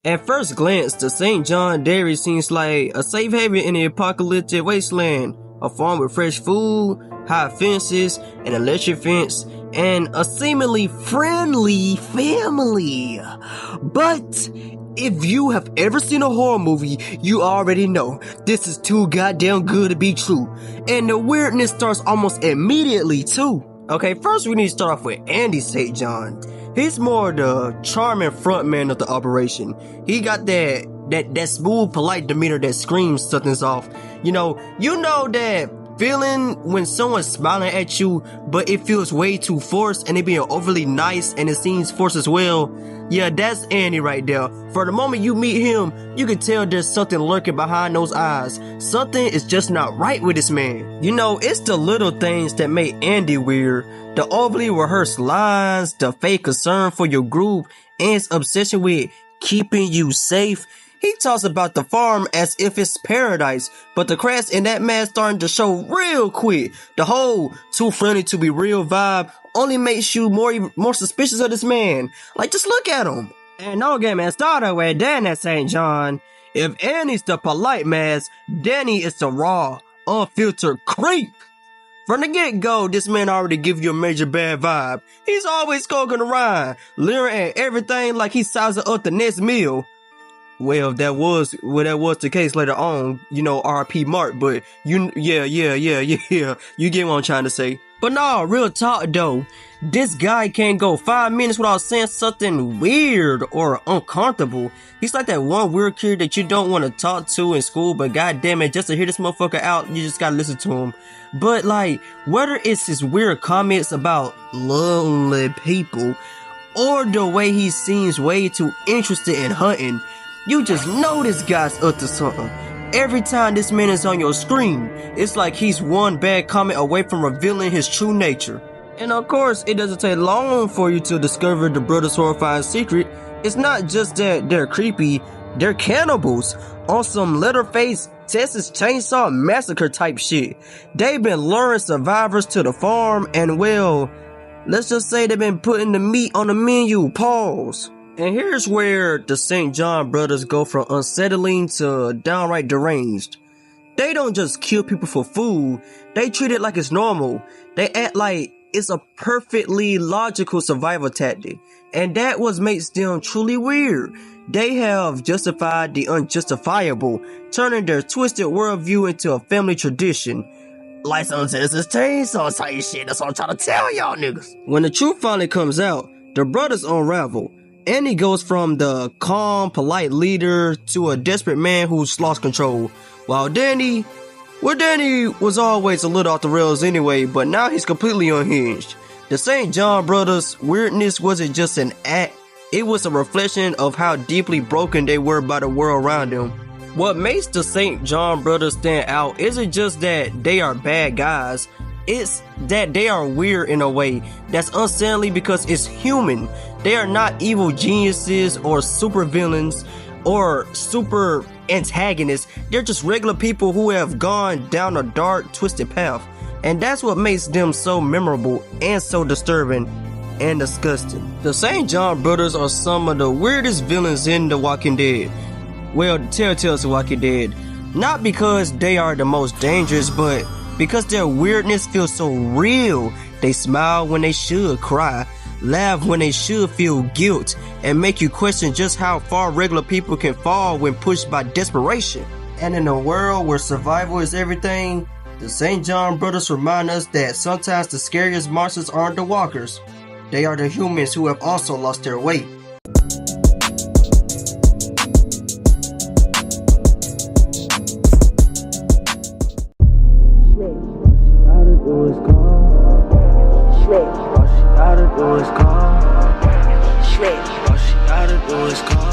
At first glance, the St. John Dairy seems like a safe haven in the apocalyptic wasteland. A farm with fresh food, high fences, an electric fence, and a seemingly friendly family. But if you have ever seen a horror movie, you already know this is too goddamn good to be true. And the weirdness starts almost immediately too. Okay, first we need to start off with Andy St. John. He's more the charming frontman of the operation. He got that smooth, polite demeanor that screams something's off. You know that feeling when someone's smiling at you, but it feels way too forced and they being overly nice and it seems forced as well. Yeah, that's Andy right there. For the moment you meet him, you can tell there's something lurking behind those eyes. Something is just not right with this man. You know, it's the little things that make Andy weird. The overly rehearsed lines, the fake concern for your group, and his obsession with keeping you safe. He talks about the farm as if it's paradise, but the cracks in that mask starting to show real quick. The whole too friendly to be real vibe only makes you more suspicious of this man. Like, just look at him. And don't get me started with Danny St. John. If Annie's the polite mask, Danny is the raw, unfiltered creep. From the get-go, this man already give you a major bad vibe. He's always skulking around, leering at everything like he's sizing up the next meal. Well, that was the case later on, you know, RP Mark, but yeah, you get what I'm trying to say. But nah, real talk though, this guy can't go 5 minutes without saying something weird or uncomfortable. He's like that one weird kid that you don't want to talk to in school, but goddamn it, just to hear this motherfucker out, you just gotta listen to him. But like, whether it's his weird comments about lonely people, or the way he seems way too interested in hunting, you just know this guy's up to something. Every time this man is on your screen, it's like he's one bad comment away from revealing his true nature. And of course, it doesn't take long for you to discover the brother's horrifying secret. It's not just that they're creepy, they're cannibals on some Leatherface Texas Chainsaw Massacre type shit. They've been luring survivors to the farm and, well, let's just say they've been putting the meat on the menu. Pause. And here's where the St. John brothers go from unsettling to downright deranged. They don't just kill people for food, they treat it like it's normal. They act like it's a perfectly logical survival tactic. And that what makes them truly weird. They have justified the unjustifiable, turning their twisted worldview into a family tradition. Like some Texas Chainsaw type shit, that's what I'm trying to tell y'all niggas. When the truth finally comes out, the brothers unravel. Andy goes from the calm, polite leader to a desperate man who's lost control. While Danny was always a little off the rails anyway, but now he's completely unhinged. The St. John brothers' weirdness wasn't just an act, it was a reflection of how deeply broken they were by the world around them. What makes the St. John brothers stand out isn't just that they are bad guys, it's that they are weird in a way that's unsettling because it's human. They are not evil geniuses or super villains or super antagonists. They're just regular people who have gone down a dark, twisted path. And that's what makes them so memorable and so disturbing and disgusting. The St. John brothers are some of the weirdest villains in The Walking Dead. Well, the Telltales of Walking Dead. Not because they are the most dangerous, but because their weirdness feels so real. They smile when they should cry, laugh when they should feel guilt, and make you question just how far regular people can fall when pushed by desperation. And in a world where survival is everything, the St. John brothers remind us that sometimes the scariest monsters aren't the walkers. They are the humans who have also lost their way. All she gotta do is call.